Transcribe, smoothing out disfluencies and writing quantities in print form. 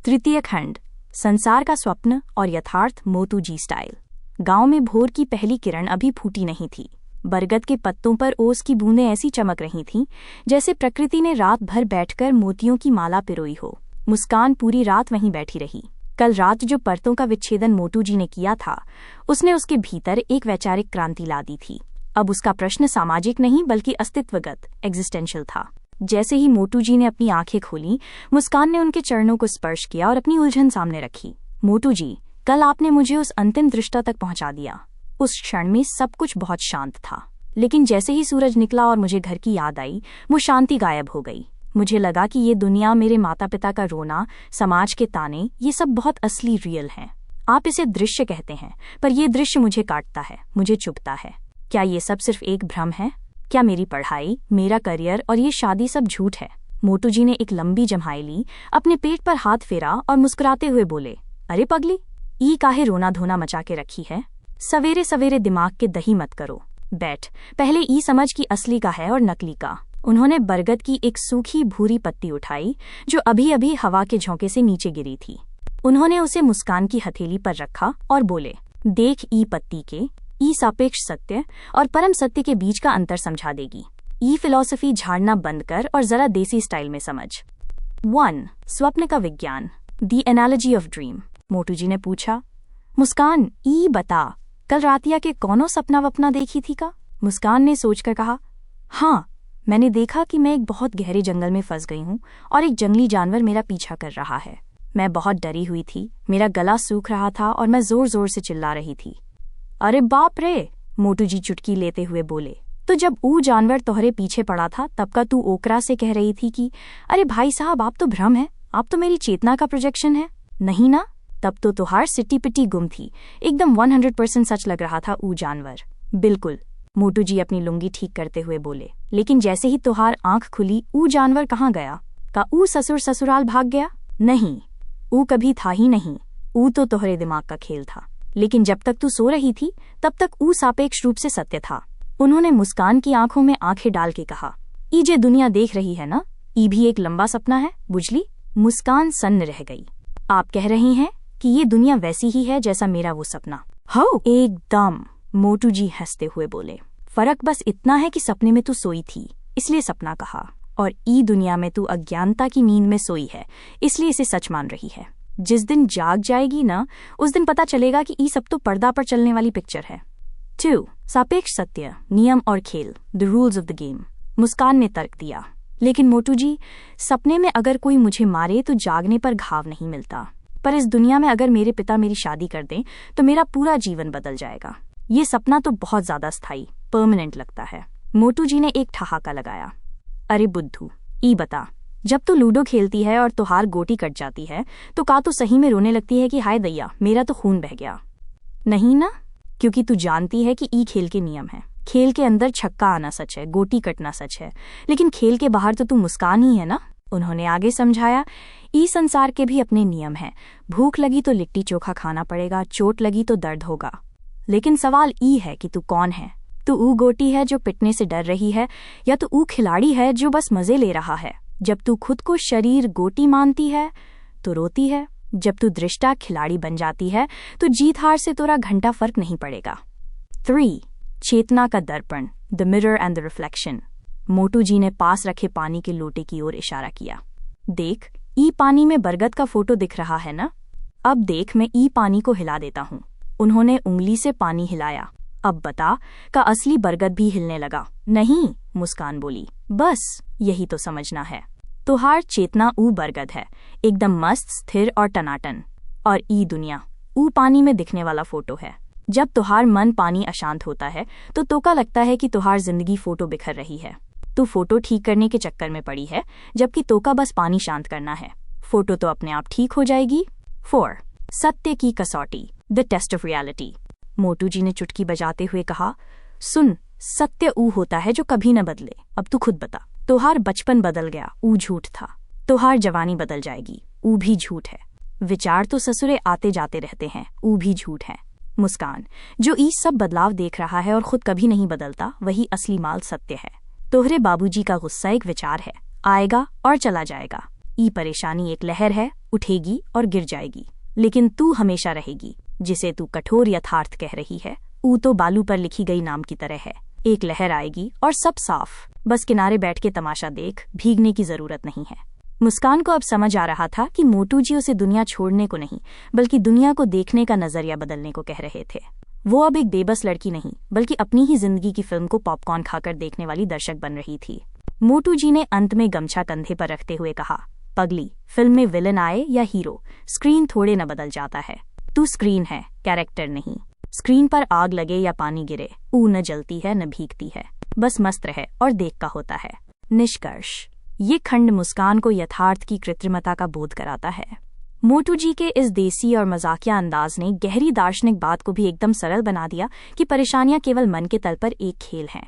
तृतीय खंड, संसार का स्वप्न और यथार्थ, मोटू जी स्टाइल। गांव में भोर की पहली किरण अभी फूटी नहीं थी। बरगद के पत्तों पर ओस की बूंदें ऐसी चमक रही थीं जैसे प्रकृति ने रात भर बैठकर मोतियों की माला पिरोई हो। मुस्कान पूरी रात वहीं बैठी रही। कल रात जो परतों का विच्छेदन मोटू जी ने किया था, उसने उसके भीतर एक वैचारिक क्रांति ला दी थी। अब उसका प्रश्न सामाजिक नहीं बल्कि अस्तित्वगत, एग्जिस्टेंशियल था। जैसे ही मोटू जी ने अपनी आंखें खोलीं, मुस्कान ने उनके चरणों को स्पर्श किया और अपनी उलझन सामने रखी। मोटू जी, कल आपने मुझे उस अंतिम दृष्टा तक पहुंचा दिया। उस क्षण में सब कुछ बहुत शांत था, लेकिन जैसे ही सूरज निकला और मुझे घर की याद आई, वो शांति गायब हो गई। मुझे लगा कि ये दुनिया, मेरे माता पिता का रोना, समाज के ताने, ये सब बहुत असली, रियल हैं। आप इसे दृश्य कहते हैं, पर यह दृश्य मुझे काटता है, मुझे चुभता है। क्या ये सब सिर्फ एक भ्रम है? क्या मेरी पढ़ाई, मेरा करियर और ये शादी सब झूठ है? मोटू जी ने एक लंबी जम्हाई ली, अपने पेट पर हाथ फेरा और मुस्कुराते हुए बोले, अरे पगली, ई काहे रोना धोना मचा के रखी है? सवेरे सवेरे दिमाग के दही मत करो। बैठ, पहले ई समझ की असली का है और नकली का। उन्होंने बरगद की एक सूखी भूरी पत्ती उठाई जो अभी अभी हवा के झोंके से नीचे गिरी थी। उन्होंने उसे मुस्कान की हथेली पर रखा और बोले, देख, ई पत्ती के ई सापेक्ष सत्य और परम सत्य के बीच का अंतर समझा देगी। ई फिलॉसफी झाड़ना बंद कर और जरा देसी स्टाइल में समझ। 1. स्वप्न का विज्ञान, द एनालॉजी ऑफ ड्रीम। मोटू जी ने पूछा, मुस्कान, ई बता, कल रातिया के कौनो सपना वपना देखी थी का? मुस्कान ने सोचकर कहा, हाँ, मैंने देखा कि मैं एक बहुत गहरे जंगल में फंस गई हूँ और एक जंगली जानवर मेरा पीछा कर रहा है। मैं बहुत डरी हुई थी, मेरा गला सूख रहा था और मैं जोर जोर से चिल्ला रही थी। अरे बाप रे, मोटू जी चुटकी लेते हुए बोले, तो जब ऊ जानवर तोहरे पीछे पड़ा था तब का तू ओकरा से कह रही थी कि अरे भाई साहब, आप तो भ्रम है, आप तो मेरी चेतना का प्रोजेक्शन है, नहीं ना? तब तो तुहार सिट्टी पिट्टी गुम थी, एकदम 100% सच लग रहा था ऊ जानवर। बिल्कुल, मोटू जी अपनी लुंगी ठीक करते हुए बोले, लेकिन जैसे ही तुहार आंख खुली, ऊ जानवर कहाँ गया? का ऊ ससुराल भाग गया? नहीं, ऊ कभी था ही नहीं। ऊ तो तोहरे दिमाग का खेल था, लेकिन जब तक तू सो रही थी तब तक ऊ सापेक्ष रूप से सत्य था। उन्होंने मुस्कान की आंखों में आंखें डाल के कहा, ई जे दुनिया देख रही है ना, ई भी एक लंबा सपना है, बुझली? मुस्कान सन्न रह गई। आप कह रही हैं कि ये दुनिया वैसी ही है जैसा मेरा वो सपना? हो, एकदम, मोटू जी हंसते हुए बोले। फर्क बस इतना है कि सपने में तू सोई थी, इसलिए सपना कहा, और ई दुनिया में तू अज्ञानता की नींद में सोई है, इसलिए इसे सच मान रही है। जिस दिन जाग जाएगी ना, उस दिन पता चलेगा कि ई सब तो पर्दा पर चलने वाली पिक्चर है। 2. सापेक्ष सत्य, नियम और खेल, the rules of the game. Muskan ने तर्क दिया, लेकिन मोटू जी, सपने में अगर कोई मुझे मारे तो जागने पर घाव नहीं मिलता, पर इस दुनिया में अगर मेरे पिता मेरी शादी कर दें तो मेरा पूरा जीवन बदल जाएगा। ये सपना तो बहुत ज्यादा स्थायी, परमानेंट लगता है। मोटू जी ने एक ठहाका लगाया, अरे बुद्धू, ई बता, जब तू लूडो खेलती है और तुहार गोटी कट जाती है तो का तू सही में रोने लगती है कि हाय दैया, मेरा तो खून बह गया? नहीं ना, क्योंकि तू जानती है कि ई खेल के नियम है। खेल के अंदर छक्का आना सच है, गोटी कटना सच है, लेकिन खेल के बाहर तो तू मुस्कान ही है ना। उन्होंने आगे समझाया, ई संसार के भी अपने नियम हैं। भूख लगी तो लिट्टी चोखा खाना पड़ेगा, चोट लगी तो दर्द होगा, लेकिन सवाल ई है कि तू कौन है? तू ऊ गोटी है जो पिटने से डर रही है, या तू ऊ खिलाड़ी है जो बस मजे ले रहा है? जब तू खुद को शरीर गोटी मानती है तो रोती है, जब तू दृष्टा खिलाड़ी बन जाती है तो जीत हार से तोरा घंटा फर्क नहीं पड़ेगा। 3. चेतना का दर्पण, the mirror and the reflection. Motu ji ने पास रखे पानी के लोटे की ओर इशारा किया। देख, ई पानी में बरगद का फोटो दिख रहा है ना? अब देख, मैं ई पानी को हिला देता हूँ। उन्होंने उंगली से पानी हिलाया। अब बता, का असली बरगद भी हिलने लगा? नहीं, मुस्कान बोली, बस यही तो समझना है। तुहार चेतना ऊ बरगद है, एकदम मस्त, स्थिर और टनाटन, और ई दुनिया ऊ पानी में दिखने वाला फोटो है। जब तुहार मन पानी अशांत होता है तो तोका लगता है कि तुहार जिंदगी फोटो बिखर रही है। तू फोटो ठीक करने के चक्कर में पड़ी है, जबकि तोका बस पानी शांत करना है। फोटो तो अपने आप ठीक हो जाएगी। 4. सत्य की कसौटी, द टेस्ट ऑफ रियलिटी। मोटू जी ने चुटकी बजाते हुए कहा, सुन, सत्य ऊ होता है जो कभी न बदले। अब तू खुद बता, तुहार बचपन बदल गया, ऊ झूठ था। तुहार जवानी बदल जाएगी, ऊ भी झूठ है। विचार तो ससुरे आते जाते रहते हैं, ऊ भी झूठ है। मुस्कान, जो ई सब बदलाव देख रहा है और खुद कभी नहीं बदलता, वही असली माल सत्य है। तोहरे बाबूजी का गुस्सा एक विचार है, आएगा और चला जाएगा। ई परेशानी एक लहर है, उठेगी और गिर जाएगी, लेकिन तू हमेशा रहेगी। जिसे तू कठोर यथार्थ कह रही है, ऊ तो बालू पर लिखी गई नाम की तरह है। एक लहर आएगी और सब साफ, बस किनारे बैठ के तमाशा देख, भीगने की जरूरत नहीं है। मुस्कान को अब समझ आ रहा था कि मोटू जी उसे दुनिया छोड़ने को नहीं, बल्कि दुनिया को देखने का नजरिया बदलने को कह रहे थे। वो अब एक बेबस लड़की नहीं, बल्कि अपनी ही जिंदगी की फिल्म को पॉपकॉर्न खाकर देखने वाली दर्शक बन रही थी। मोटू जी ने अंत में गमछा कंधे पर रखते हुए कहा, पगली, फिल्म में विलन आए या हीरो, स्क्रीन थोड़े न बदल जाता है। तू स्क्रीन है, कैरेक्टर नहीं। स्क्रीन पर आग लगे या पानी गिरे, ऊ न जलती है न भीगती है, बस मस्त रहे और देख का होता है। निष्कर्ष, ये खंड मुस्कान को यथार्थ की कृत्रिमता का बोध कराता है। मोटू जी के इस देसी और मजाकिया अंदाज ने गहरी दार्शनिक बात को भी एकदम सरल बना दिया कि परेशानियां केवल मन के तल पर एक खेल हैं।